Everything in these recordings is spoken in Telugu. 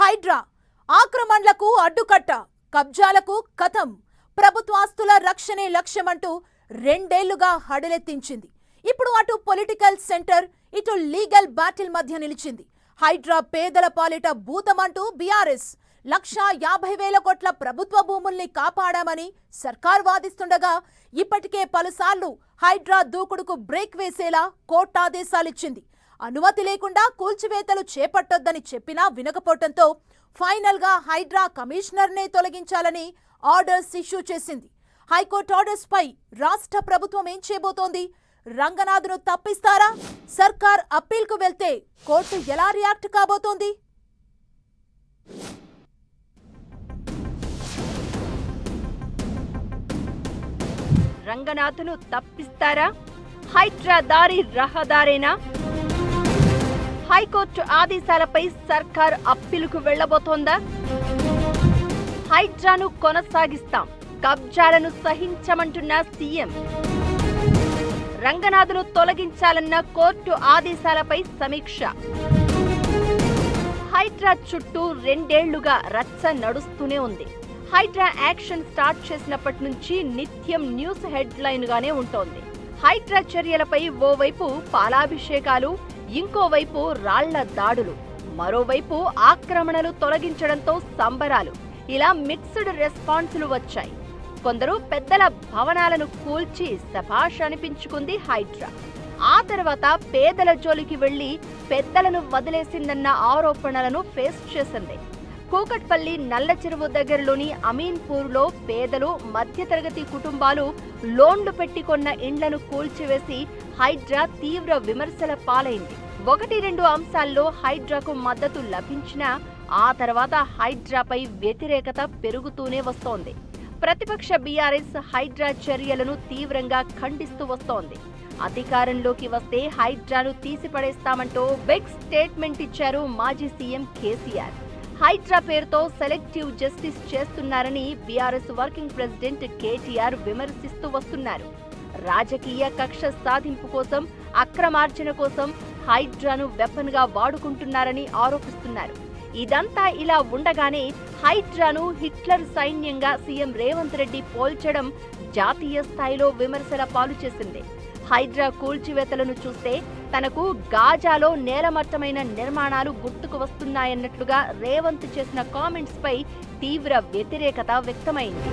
హైడ్రా ఆక్రమణలకు అడ్డుకట్ట, కబ్జాలకు కథం, ప్రభుత్వాస్తుల రక్షణే లక్ష్యమంటూ రెండేళ్లుగా హడలెత్తించింది. ఇప్పుడు అటు పొలిటికల్ సెంటర్, ఇటు లీగల్ బ్యాటిల్ మధ్య నిలిచింది. హైడ్రా పేదల పాలిట భూతమంటూ బీఆర్ఎస్ 1,50,000 కోట్ల ప్రభుత్వ భూముల్ని కాపాడామని సర్కార్ వాదిస్తుండగా, ఇప్పటికే పలుసార్లు హైడ్రా దూకుడుకు బ్రేక్ వేసేలా కోర్టు ఆదేశాలిచ్చింది. అనుమతి లేకుండా కూల్చివేతలు చేపట్టొద్దని చెప్పినా వినకపోవడంతో ఫైనల్ గా హైడ్రా కమిషనర్నే తొలగించాలని ఆర్డర్స్ ఇష్యూ చేసింది. హైకోర్టు ఆర్డర్స్ పై రాష్ట్ర ప్రభుత్వం ఏం చేయబోతోంది? రంగనాథ్ను తప్పిస్తారా? సర్కార్ అప్పీల్కు వెళ్తే కోర్టు ఎలా రియాక్ట్ కాబోతోంది? రంగనాథ్ను తప్పిస్తారా? హైడ్రా దారి రహదారేనా? హైకోర్టు ఆదేశాలపై సర్కార్ అప్పీలుకు వెళ్లబోతోందా? హైడ్రాను కొనసాగిస్తాం, కబ్జాలను సహించమంటున్న సీఎం. రంగనాథ్ను తొలగించాలన్న కోర్టు ఆదేశాలపై సమీక్ష. హైడ్రా చుట్టూ రెండేళ్లుగా రచ్చ నడుస్తూనే ఉంది. హైడ్రా యాక్షన్ స్టార్ట్ చేసినప్పటి నుంచి నిత్యం న్యూస్ హెడ్లైన్ గానే ఉంటోంది. హైడ్రా చర్యలపై ఓవైపు పాలాభిషేకాలు, ఇంకోవైపు రాళ్ల దాడులు, మరోవైపు ఆక్రమణలు తొలగించడంతో సంబరాలు. ఇలా మిక్స్డ్ రెస్పాన్సులు వచ్చాయి. కొందరు పెద్దల భవనాలను కూల్చి శభాష్ అనిపించుకుంది హైడ్రా. ఆ తర్వాత పేదల జోలికి వెళ్లి పెద్దలను వదిలేసిందన్న ఆరోపణలను ఫేస్ చేసింది. కూకట్పల్లి నల్ల చెరువు దగ్గరలోని అమీన్పూర్లో పేదలు, మధ్యతరగతి కుటుంబాలు లోన్లు పెట్టి కొన్న ఇండ్లను కూల్చివేసి హైడ్రా తీవ్ర విమర్శల పాలైంది. 1-2 అంశాల్లో హైడ్రాకు మద్దతు లభించినా ఆ తర్వాత హైడ్రాపై వ్యతిరేకత పెరుగుతూనే వస్తోంది. ప్రతిపక్ష బీఆర్ఎస్ హైడ్రా చర్యలను తీవ్రంగా ఖండిస్తూ వస్తోంది. అధికారంలోకి వస్తే హైడ్రాను తీసిపడేస్తామంటూ బిగ్ స్టేట్మెంట్ ఇచ్చారు మాజీ సీఎం కేసీఆర్. హైడ్రా పేరుతో సెలెక్టివ్ జస్టిస్ చేస్తున్నారని బీఆర్ఎస్ వర్కింగ్ ప్రెసిడెంట్ కేటీఆర్ విమర్శిస్తూ వస్తున్నారు. రాజకీయ కక్ష సాధింపు కోసం, అక్రమార్జన కోసం హైడ్రాను వెపన్ గా వాడుకుంటున్నారని ఆరోపిస్తున్నారు. ఇదంతా ఇలా ఉండగానే హైడ్రాను హిట్లర్ సైన్యంగా సీఎం రేవంత్ రెడ్డి పోల్చడం జాతీయ స్థాయిలో విమర్శల పాలు చేసింది. హైడ్రా కూల్చివేతలను చూస్తే తనకు గాజాలో నేలమట్టమైన నిర్మాణాలు గుర్తుకు వస్తున్నాయన్నట్లుగా రేవంత్ చేసిన కామెంట్స్ పై తీవ్ర వ్యతిరేకత వ్యక్తమైంది.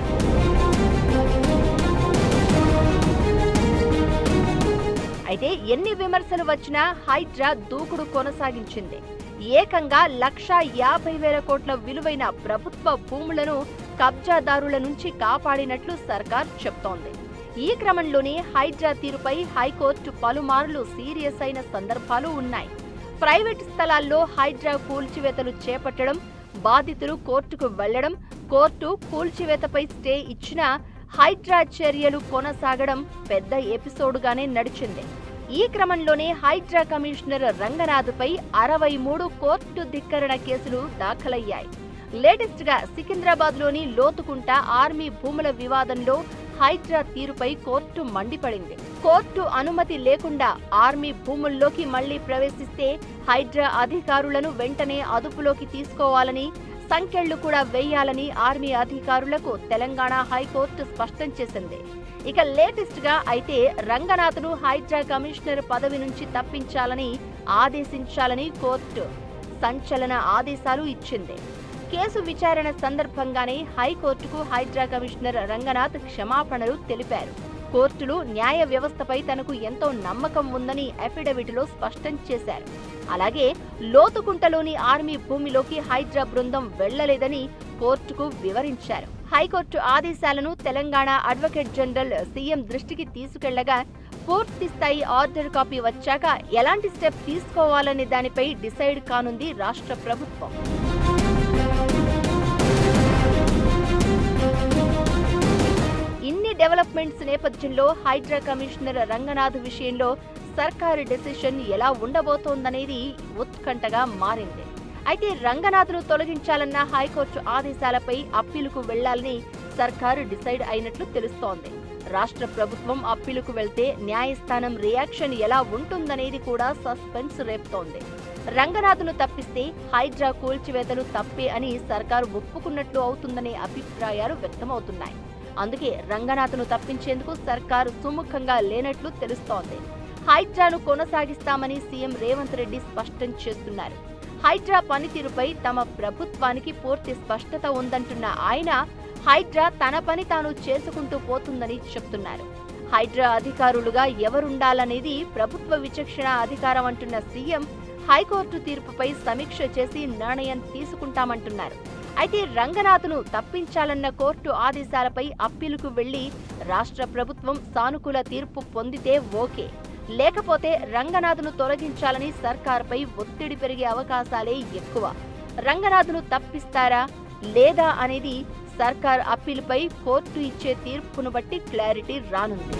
అయితే ఎన్ని విమర్శలు వచ్చినా హైడ్రా దూకుడు కొనసాగించింది. ఏకంగా 1,50,000 కోట్ల విలువైన ప్రభుత్వ భూములను కబ్జాదారుల నుంచి కాపాడినట్లు సర్కార్ చెప్తోంది. ఈ క్రమంలోనే హైడ్రా తీరుపై హైకోర్టు పలుమార్లు సీరియస్ అయిన సందర్భాలు ఉన్నాయి. ప్రైవేటు స్థలాల్లో హైడ్రా కూల్చివేతలు చేపట్టడం, బాధితులు కోర్టుకు వెళ్లడం, కోర్టు కూల్చివేతపై స్టే ఇచ్చినా హైడ్రా చర్యలు కొనసాగడం పెద్ద ఎపిసోడ్గానే నడిచింది. ఈ క్రమంలోనే హైడ్రా కమిషనర్ రంగనాథ్పై 63 కోర్టు ధిక్కరణ కేసులు దాఖలయ్యాయి. లేటెస్ట్ గా సికింద్రాబాద్లోని లోతుకుంట ఆర్మీ భూముల వివాదంలో హైడ్రా తీరుపై కోర్టు మండిపడింది. కోర్టు అనుమతి లేకుండా ఆర్మీ భూముల్లోకి మళ్లీ ప్రవేశిస్తే హైడ్రా అధికారులను వెంటనే అదుపులోకి తీసుకోవాలని, సంకెళ్లు కూడా వేయాలని ఆర్మీ అధికారులకు తెలంగాణ హైకోర్టు స్పష్టం చేసింది. ఇక లేటెస్ట్ గా అయితే రంగనాథ్ను హైడ్రా కమిషనర్ పదవి నుంచి తప్పించాలని ఆదేశించాలని కోర్టు సంచలన ఆదేశాలు ఇచ్చింది. కేసు విచారణ సందర్భంగానే హైకోర్టుకు హైడ్రా కమిషనర్ రంగనాథ్ క్షమాపణలు తెలిపారు. కోర్టులు న్యాయ వ్యవస్థపై తనకు ఎంతో నమ్మకం ఉందని అఫిడవిట్లో స్పష్టం చేశారు. అలాగే లోతుకుంటలోని ఆర్మీ భూమిలోకి హైడ్రా బృందం వెళ్లలేదని కోర్టుకు వివరించారు. హైకోర్టు ఆదేశాలను తెలంగాణ అడ్వకేట్ జనరల్ సీఎం దృష్టికి తీసుకెళ్లగా పూర్తి స్థాయి ఆర్డర్ కాపీ వచ్చాక ఎలాంటి స్టెప్ తీసుకోవాలనే దానిపై డిసైడ్ కానుంది రాష్ట్ర ప్రభుత్వం. ఇన్ని డెవలప్మెంట్స్ నేపథ్యంలో హైడ్రా కమిషనర్ రంగనాథ్ విషయంలో సర్కారు డెసిషన్ ఎలా ఉండబోతోందనేది ఉత్కంఠగా మారింది. అయితే రంగనాథ్ను తొలగించాలన్న హైకోర్టు ఆదేశాలపై అప్పీలుకు వెళ్లాలని సర్కారు డిసైడ్ అయినట్లు తెలుస్తోంది. రాష్ట్ర ప్రభుత్వం అప్పీలుకు వెళ్తే న్యాయస్థానం రియాక్షన్ ఎలా ఉంటుందనేది కూడా సస్పెన్స్ రేపుతోంది. రంగనాథ్ను తప్పిస్తే హైడ్రా కూల్చివేతలు తప్పే అని సర్కారు ఒప్పుకున్నట్లు అవుతుందనే అభిప్రాయాలు వ్యక్తమవుతున్నాయి. అందుకే రంగనాథ్ను తప్పించేందుకు సర్కారు సుముఖంగా లేనట్లు తెలుస్తోంది. హైడ్రాను కొనసాగిస్తామని సీఎం రేవంత్ రెడ్డి స్పష్టం చేస్తున్నారు. హైడ్రా పనితీరుపై తమ ప్రభుత్వానికి పూర్తి స్పష్టత ఉందంటున్న ఆయన హైడ్రా తన పని తాను చేసుకుంటూ పోతుందని చెప్తున్నారు. హైడ్రా అధికారులుగా ఎవరుండాలనేది ప్రభుత్వ విచక్షణ అధికారం అంటున్న సీఎం హైకోర్టు తీర్పుపై సమీక్ష చేసి నిర్ణయం తీసుకుంటామంటున్నారు. అయితే రంగనాథ్ను తప్పించాలన్న కోర్టు ఆదేశాలపై అప్పీలుకు వెళ్లి రాష్ట్ర ప్రభుత్వం సానుకూల తీర్పు పొందితే ఓకే, లేకపోతే రంగనాథ్ను తొలగించాలని సర్కార్పై ఒత్తిడి పెరిగే అవకాశాలే ఎక్కువ. రంగనాథ్ను తప్పిస్తారా లేదా అనేది సర్కార్ అప్పీలుపై కోర్టు ఇచ్చే తీర్పును బట్టి క్లారిటీ రానుంది.